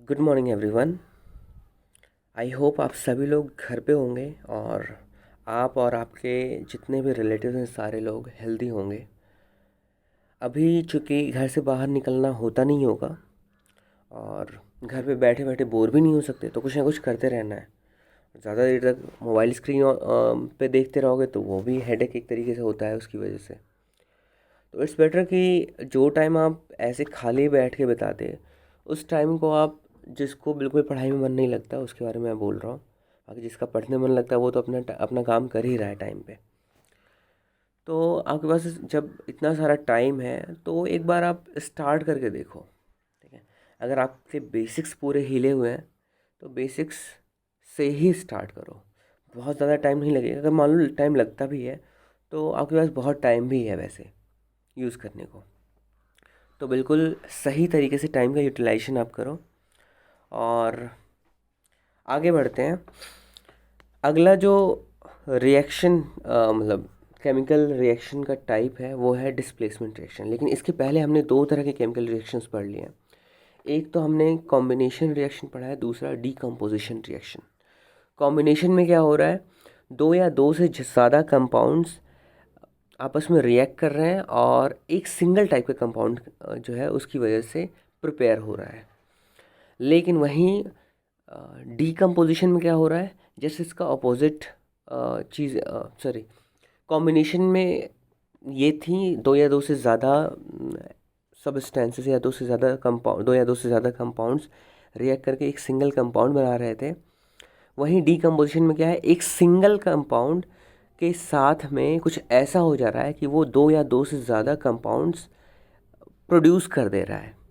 Good morning everyone. I hope आप सभी लोग घर पे होंगे और आप और आपके जितने भी रिलेटिव्स हैं सारे लोग हेल्दी होंगे। अभी चूँकि घर से बाहर निकलना होता नहीं होगा और घर पे बैठे बैठे बोर भी नहीं हो सकते, तो कुछ ना कुछ करते रहना है। ज़्यादा देर तक मोबाइल स्क्रीन पे देखते रहोगे तो वो भी हेडेक एक तरीके से होता है उसकी वजह से। तो इट्स बेटर कि जो टाइम आप ऐसे खाली बैठ के बिताते उस टाइम को आप, जिसको बिल्कुल पढ़ाई में मन नहीं लगता उसके बारे में मैं बोल रहा हूँ, बाकी जिसका पढ़ने में मन लगता है वो तो अपना अपना काम कर ही रहा है टाइम पे। तो आपके पास जब इतना सारा टाइम है तो एक बार आप स्टार्ट करके देखो। ठीक है, अगर आपके बेसिक्स पूरे हिले हुए हैं तो बेसिक्स से ही स्टार्ट करो। बहुत ज़्यादा टाइम नहीं लगेगा, अगर मान लो टाइम लगता भी है तो आपके पास बहुत टाइम भी है वैसे यूज़ करने को। तो बिल्कुल सही तरीके से टाइम का यूटिलाइजेशन आप करो और आगे बढ़ते हैं। अगला जो रिएक्शन मतलब केमिकल रिएक्शन का टाइप है वो है डिस्प्लेसमेंट रिएक्शन। लेकिन इसके पहले हमने दो तरह के केमिकल रिएक्शंस पढ़ लिए हैं। एक तो हमने कॉम्बिनेशन रिएक्शन पढ़ा है, दूसरा डीकम्पोजिशन रिएक्शन। कॉम्बिनेशन में क्या हो रहा है, दो या दो से ज़्यादा कंपाउंड्स आपस में रिएक्ट कर रहे हैं और एक सिंगल टाइप का कंपाउंड जो है उसकी वजह से प्रिपेयर हो रहा है। लेकिन वहीं डीकम्पोजिशन में क्या हो रहा है, जैसे इसका अपोजिट चीज़, सॉरी, कॉम्बिनेशन में ये थी दो या दो से ज़्यादा सबस्टेंसेस या दो या दो से ज़्यादा कंपाउंड्स रिएक्ट करके एक सिंगल कंपाउंड बना रहे थे। वहीं डीकम्पोजिशन में क्या है, एक सिंगल कंपाउंड के साथ में कुछ ऐसा हो जा रहा है कि वो दो या दो से ज़्यादा कंपाउंड्स प्रोड्यूस कर दे रहा है।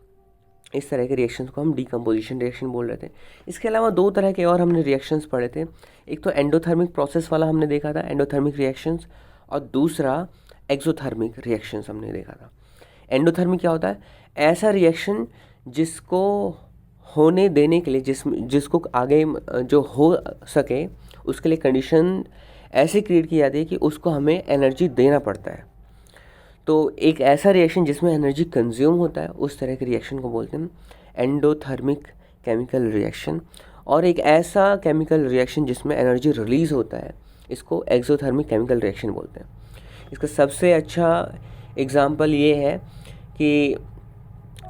इस तरह के रिएक्शंस को हम डीकम्पोजिशन रिएक्शन बोल रहे थे। इसके अलावा दो तरह के और हमने रिएक्शंस पढ़े थे। एक तो एंडोथर्मिक प्रोसेस वाला हमने देखा था, एंडोथर्मिक रिएक्शंस, और दूसरा एक्सोथर्मिक रिएक्शंस हमने देखा था। एंडोथर्मिक क्या होता है, ऐसा रिएक्शन जिसको होने देने के लिए, जिसको आगे जो हो सके उसके लिए कंडीशन ऐसे क्रिएट की जाती है कि उसको हमें एनर्जी देना पड़ता है। तो एक ऐसा रिएक्शन जिसमें एनर्जी कंज्यूम होता है उस तरह के रिएक्शन को बोलते हैं एंडोथर्मिक केमिकल रिएक्शन। और एक ऐसा केमिकल रिएक्शन जिसमें एनर्जी रिलीज़ होता है, इसको एक्सोथर्मिक केमिकल रिएक्शन बोलते हैं। इसका सबसे अच्छा एग्जांपल ये है कि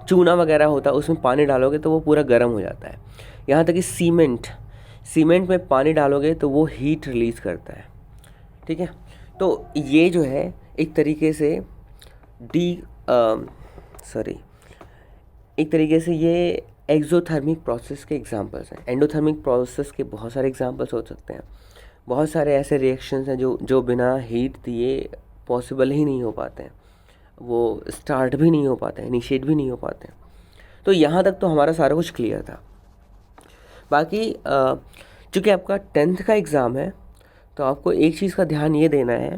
चूना वगैरह होता है, उसमें पानी डालोगे तो वो पूरा गर्म हो जाता है। यहाँ तक कि सीमेंट में पानी डालोगे तो वो हीट रिलीज़ करता है। ठीक है, तो ये जो है एक तरीके से डी सॉरी एक तरीके से ये एक्सोथर्मिक प्रोसेस के एग्जांपल्स हैं। एंडोथर्मिक प्रोसेस के बहुत सारे एग्जांपल्स हो सकते हैं। बहुत सारे ऐसे रिएक्शंस हैं जो बिना हीट दिए पॉसिबल ही नहीं हो पाते हैं, वो स्टार्ट भी नहीं हो पाते हैं, इनिशिएट भी नहीं हो पाते हैं। तो यहाँ तक तो हमारा सारा कुछ क्लियर था। बाकी चूँकि आपका 10th का एग्ज़ाम है तो आपको एक चीज़ का ध्यान ये देना है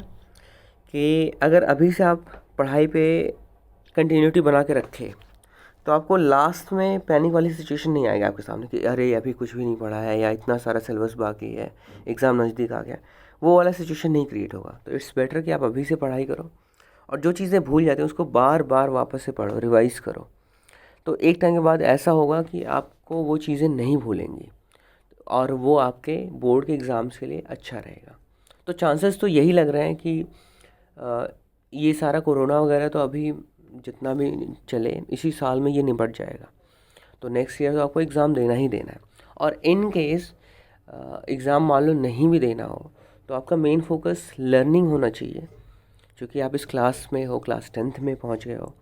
कि अगर अभी से आप पढ़ाई पे कंटिन्यूटी बना के रखें तो आपको लास्ट में पैनिक वाली सिचुएशन नहीं आएगी आपके सामने कि अरे अभी कुछ भी नहीं पढ़ा है या इतना सारा सिलेबस बाकी है, एग्ज़ाम नज़दीक आ गया। वो वाला सिचुएशन नहीं क्रिएट होगा। तो इट्स बेटर कि आप अभी से पढ़ाई करो और जो चीज़ें भूल जाते हैं उसको बार बार वापस से पढ़ो, रिवाइज़ करो। तो एक टाइम के बाद ऐसा होगा कि आपको वो चीज़ें नहीं भूलेंगी और वो आपके बोर्ड के एग्ज़ाम्स के लिए अच्छा रहेगा। तो चांसेस तो यही लग रहे हैं कि ये सारा कोरोना वगैरह तो अभी जितना भी चले इसी साल में ये निपट जाएगा। तो नेक्स्ट ईयर तो आपको एग्ज़ाम देना ही देना है। और इन केस एग्ज़ाम मान लो नहीं भी देना हो तो आपका मेन फोकस लर्निंग होना चाहिए। क्योंकि आप इस क्लास में हो, क्लास 10th में पहुंच गए हो,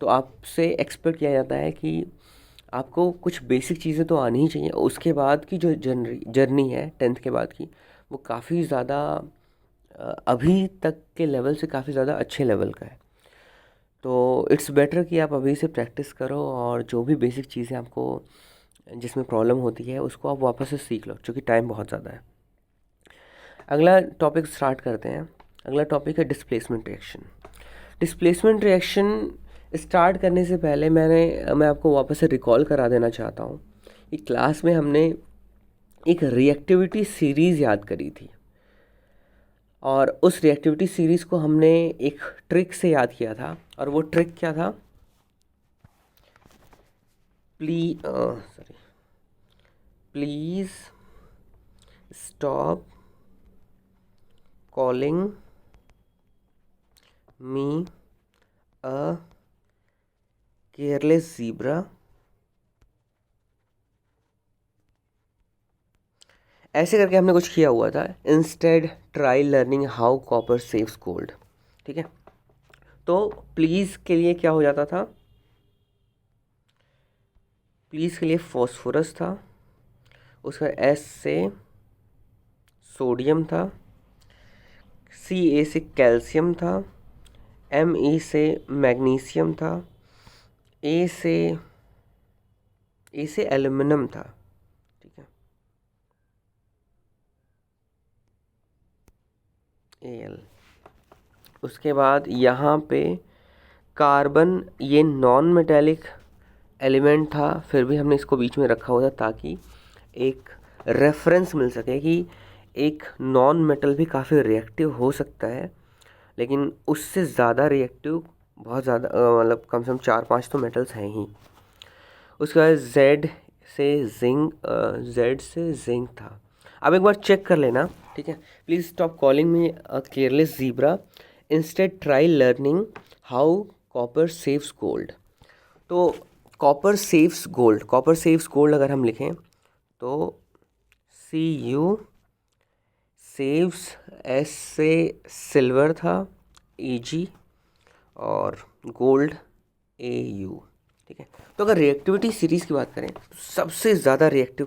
तो आपसे एक्सपेक्ट किया जाता है कि आपको कुछ बेसिक चीज़ें तो आनी ही चाहिए। उसके बाद की जो जर्नी है 10th के बाद की, वो काफ़ी ज़्यादा अभी तक के लेवल से काफ़ी ज़्यादा अच्छे लेवल का है। तो इट्स बेटर कि आप अभी से प्रैक्टिस करो और जो भी बेसिक चीज़ें आपको जिसमें प्रॉब्लम होती है उसको आप वापस से सीख लो, क्योंकि टाइम बहुत ज़्यादा है। अगला टॉपिक स्टार्ट करते हैं। अगला टॉपिक है displacement reaction. Displacement reaction start करने से पहले मैं आपको वापस से रिकॉल करा देना चाहता हूँ कि क्लास में हमने एक रिएक्टिविटी सीरीज़ याद करी थी और उस रिएक्टिविटी सीरीज़ को हमने एक ट्रिक से याद किया था। और वो ट्रिक क्या था, please stop calling me a careless zebra. ऐसे करके हमने कुछ किया हुआ था। Instead try learning how copper saves gold. ठीक है, तो प्लीज़ के लिए क्या हो जाता था, प्लीज़ के लिए फॉस्फोरस था, उसका एस से सोडियम था, सी ए से कैल्शियम था, एम ई से मैग्नीशियम था, ए से एल्युमिनियम था। ठीक है, एल। उसके बाद यहाँ पे कार्बन, ये नॉन मेटेलिक एलिमेंट था, फिर भी हमने इसको बीच में रखा हुआ था ताकि एक रेफरेंस मिल सके कि एक नॉन मेटल भी काफ़ी रिएक्टिव हो सकता है, लेकिन उससे ज़्यादा रिएक्टिव बहुत ज़्यादा मतलब कम से कम 4-5 तो मेटल्स हैं ही। उसके बाद जेड से जिंक था। अब एक बार चेक कर लेना। ठीक है, please stop calling me a careless zebra, instead try learning how copper saves gold. तो कॉपर सेव्स गोल्ड अगर हम लिखें तो CU, सेव्स एस से सिल्वर था, AG, और गोल्ड AU। ठीक है, तो अगर रिएक्टिविटी सीरीज की बात करें तो सबसे ज़्यादा रिएक्टिव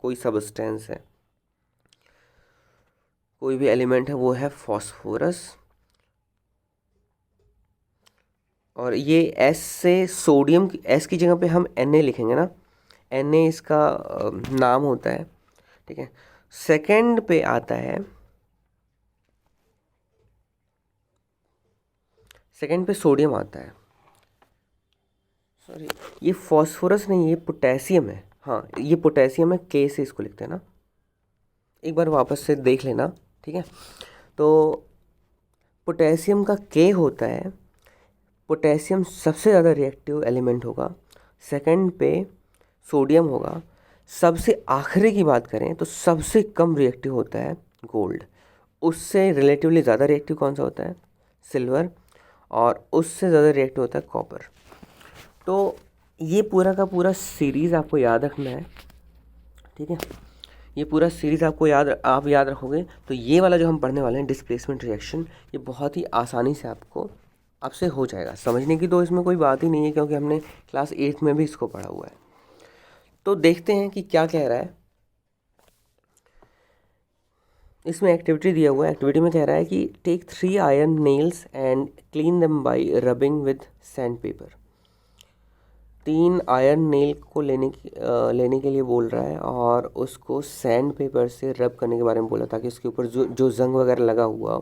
कोई सबस्टेंस है, कोई भी एलिमेंट है, वो है फॉस्फोरस। और ये एस से सोडियम, एस की जगह पे हम Na लिखेंगे ना, Na इसका नाम होता है। ठीक है, सेकंड पे आता है, सेकंड पे सोडियम आता है। सॉरी, ये फॉस्फोरस नहीं, ये पोटेशियम है। हाँ, ये पोटेशियम है, के से इसको लिखते हैं ना, एक बार वापस से देख लेना। ठीक है, तो पोटेशियम का के होता है, पोटेशियम सबसे ज़्यादा रिएक्टिव एलिमेंट होगा, सेकंड पे सोडियम होगा, सबसे आखिरी की बात करें तो सबसे कम रिएक्टिव होता है गोल्ड। उससे रिलेटिवली ज़्यादा रिएक्टिव कौन सा होता है, सिल्वर, और उससे ज़्यादा रिएक्टिव होता है कॉपर। तो ये पूरा का पूरा सीरीज़ आपको याद रखना है। ठीक है, ये पूरा सीरीज़ आप याद रखोगे तो ये वाला जो हम पढ़ने वाले हैं डिस्प्लेसमेंट रिएक्शन, ये बहुत ही आसानी से आपसे हो जाएगा। समझने की तो इसमें कोई बात ही नहीं है, क्योंकि हमने क्लास 8 में भी इसको पढ़ा हुआ है। तो देखते हैं कि क्या कह रहा है। इसमें एक्टिविटी दिया हुआ है। एक्टिविटी में कह रहा है कि take 3 iron nails and clean them by rubbing with sand paper. 3 iron nail को लेने के लिए बोल रहा है और उसको सैंड पेपर से रब करने के बारे में बोला, ताकि उसके ऊपर जो जंग वगैरह लगा हुआ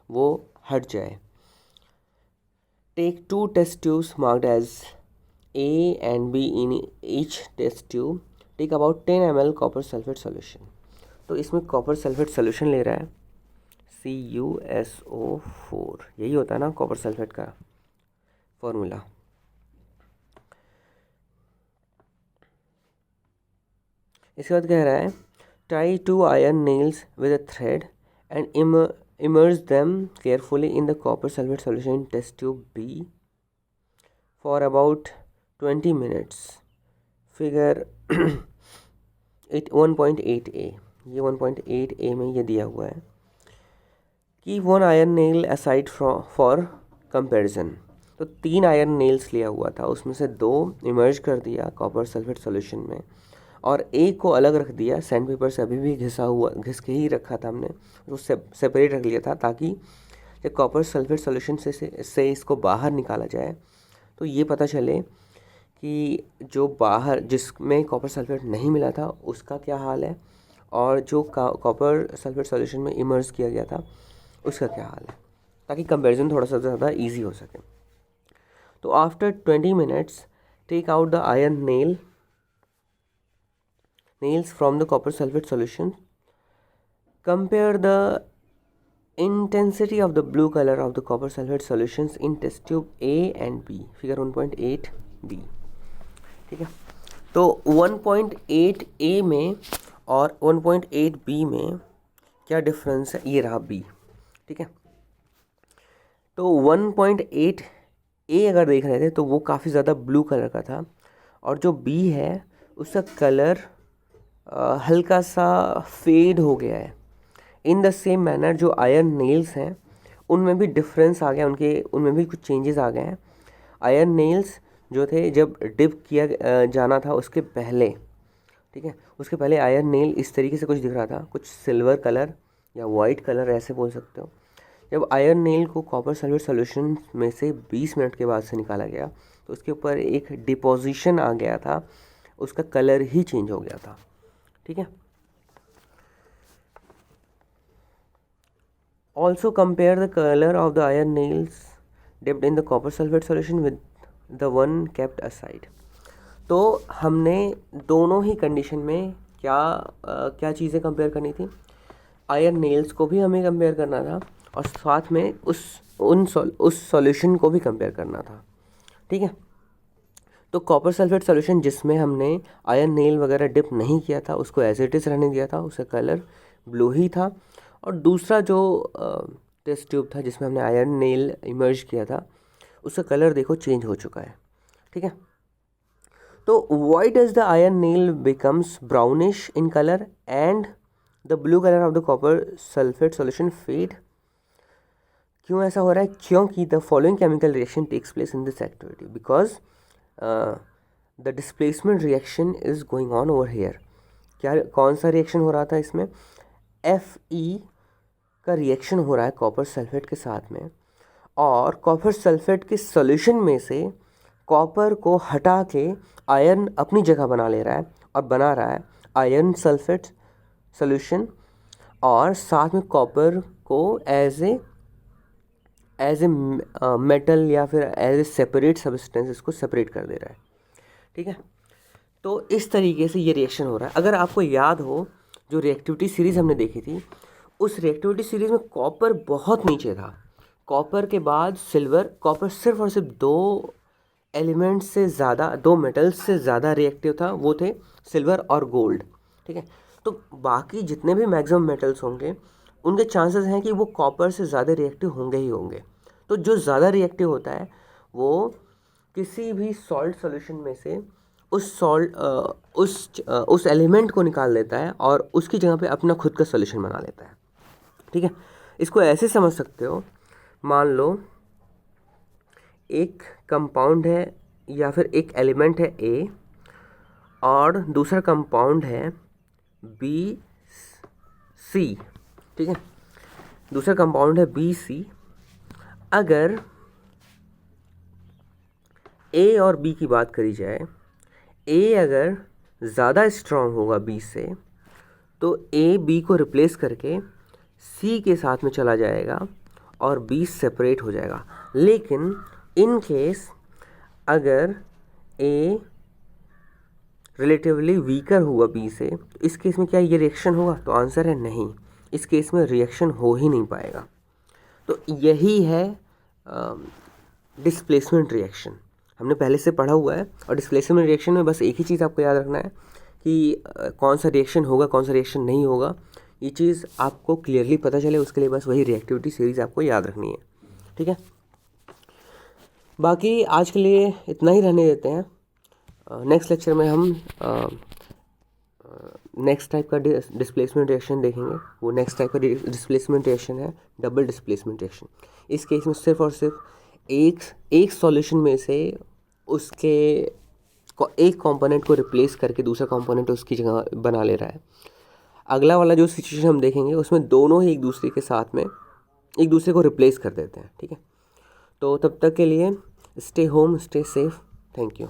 वो हट जाए। Take 2 test tubes marked as A and B in each test tube. Take about 10 ml copper sulphate solution. तो इसमें कॉपर सल्फेट सोल्यूशन ले रहा है, CuSO4, यही होता है ना कॉपर सल्फेट का फॉर्मूला। इसके बाद कह रहा है tie 2 iron nails with a thread and immerse them carefully in the copper sulfate solution in test tube B for about 20 minutes. Figure 1.8a, ये 1.8a में ये दिया हुआ है कि 1 iron nail aside for comparison. तो 3 आयरन नेल्स लिया हुआ था, उसमें से 2 इमर्ज कर दिया कॉपर सल्फेट सॉल्यूशन में और एक को अलग रख दिया, सैंड पेपर से अभी भी घिस के ही रखा था हमने, उससे सेपरेट रख लिया था, ताकि जब कॉपर सल्फेट सॉल्यूशन से इसको बाहर निकाला जाए तो ये पता चले कि जो बाहर जिसमें कॉपर सल्फेट नहीं मिला था उसका क्या हाल है, और जो कॉपर सल्फेट सॉल्यूशन में इमर्ज किया गया था उसका क्या हाल है, ताकि कंपैरिजन थोड़ा सा ज़्यादा इजी हो सके। तो after 20 minutes take out the iron nails from the copper sulfate solution. Compare the intensity of the blue color of the copper sulfate solutions in test tube A and B. Figure 1.8b. ठीक है, तो 1.8a में और 1.8 B में क्या difference है, ये रहा बी, ठीक है। तो 1.8 ए अगर देख रहे थे तो वो काफ़ी ज़्यादा ब्लू कलर का था, और जो बी है उसका कलर हल्का सा फेड हो गया है। इन द सेम मैनर जो आयरन नेल्स हैं उनमें भी डिफरेंस आ गया, उनमें भी कुछ चेंजेस आ गए हैं। आयरन नेल्स जो थे जब डिप किया जाना था उसके पहले, ठीक है, उसके पहले आयरन नेल इस तरीके से कुछ दिख रहा था, कुछ सिल्वर कलर या वाइट कलर ऐसे बोल सकते हो। जब आयरन नेल को कॉपर सल्फेट सॉल्यूशन में से 20 मिनट के बाद से निकाला गया तो उसके ऊपर एक डिपोजिशन आ गया था, उसका कलर ही चेंज हो गया था, ठीक है। Also compare the colour of the iron nails dipped in the copper sulphate solution with the one kept aside. तो हमने दोनों ही कंडीशन में क्या चीज़ें कंपेयर करनी थी, आयरन नेल्स को भी हमें कंपेयर करना था और साथ में उस सॉल्यूशन को भी कंपेयर करना था, ठीक है। तो कॉपर सल्फेट सॉल्यूशन जिसमें हमने आयरन नेल वगैरह डिप नहीं किया था उसको एज इट इज़ रहने दिया था, उसका कलर ब्लू ही था। और दूसरा जो टेस्ट ट्यूब था जिसमें हमने आयरन नेल इमर्ज किया था उसका कलर देखो चेंज हो चुका है, ठीक है। तो why does the iron nail becomes brownish in colour and the blue colour of the copper sulphate solution fade? क्यों ऐसा हो रहा है? क्योंकि the following chemical reaction takes place in this activity because the displacement reaction is going on over here. कौन सा reaction हो रहा था इसमें? Fe का रिएक्शन हो रहा है कॉपर सल्फेट के साथ में, और कॉपर सल्फेट के सॉल्यूशन में से कॉपर को हटा के आयरन अपनी जगह बना ले रहा है और बना रहा है आयरन सल्फेट सॉल्यूशन, और साथ में कॉपर को एज ए मेटल या फिर एज ए सेपरेट सब्सटेंस इसको सेपरेट कर दे रहा है, ठीक है। तो इस तरीके से ये रिएक्शन हो रहा है। अगर आपको याद हो जो रिएक्टिविटी सीरीज़ हमने देखी थी, उस रिएक्टिविटी सीरीज़ में कॉपर बहुत नीचे था, कॉपर के बाद सिल्वर, कॉपर सिर्फ और सिर्फ दो एलिमेंट्स से ज़्यादा, दो मेटल्स से ज़्यादा रिएक्टिव था, वो थे सिल्वर और गोल्ड, ठीक है। तो बाकी जितने भी मैक्सिमम मेटल्स होंगे उनके चांसेस हैं कि वो कॉपर से ज़्यादा रिएक्टिव होंगे ही होंगे। तो जो ज़्यादा रिएक्टिव होता है वो किसी भी सॉल्ट सॉल्यूशन में से उस एलिमेंट को निकाल लेता है और उसकी जगह पे अपना खुद का सॉल्यूशन बना लेता है, ठीक है। इसको ऐसे समझ सकते हो, मान लो एक कंपाउंड है या फिर एक एलिमेंट है A और दूसरा कंपाउंड है BC, ठीक है। दूसरा कंपाउंड है BC। अगर A और B की बात करी जाए, A अगर ज़्यादा स्ट्रॉन्ग होगा B से तो A B को रिप्लेस करके C के साथ में चला जाएगा और B सेपरेट हो जाएगा। लेकिन इन केस अगर A रिलेटिवली वीकर हुआ B से, तो इस केस में क्या ये रिएक्शन होगा? तो आंसर है नहीं, इस केस में रिएक्शन हो ही नहीं पाएगा। तो यही है डिस्प्लेसमेंट रिएक्शन, हमने पहले से पढ़ा हुआ है। और डिस्प्लेसमेंट रिएक्शन में बस एक ही चीज़ आपको याद रखना है कि कौन सा रिएक्शन होगा, कौन सा रिएक्शन नहीं होगा, ये चीज़ आपको क्लियरली पता चले, उसके लिए बस वही रिएक्टिविटी सीरीज़ आपको याद रखनी है, ठीक है। बाकी आज के लिए इतना ही रहने देते हैं। नेक्स्ट लेक्चर में हम नेक्स्ट टाइप का डिस्प्लेसमेंट रिएक्शन देखेंगे। वो नेक्स्ट टाइप का डिस्प्लेसमेंट रिएक्शन है डबल डिस्प्लेसमेंट रिएक्शन। इस केस में सिर्फ और सिर्फ एक सॉल्यूशन में से उसके एक कंपोनेंट को रिप्लेस करके दूसरा कंपोनेंट उसकी जगह बना ले रहा है। अगला वाला जो सिचुएशन हम देखेंगे उसमें दोनों ही एक दूसरे के साथ में एक दूसरे को रिप्लेस कर देते हैं, ठीक है। तो तब तक के लिए stay home, stay safe, thank you.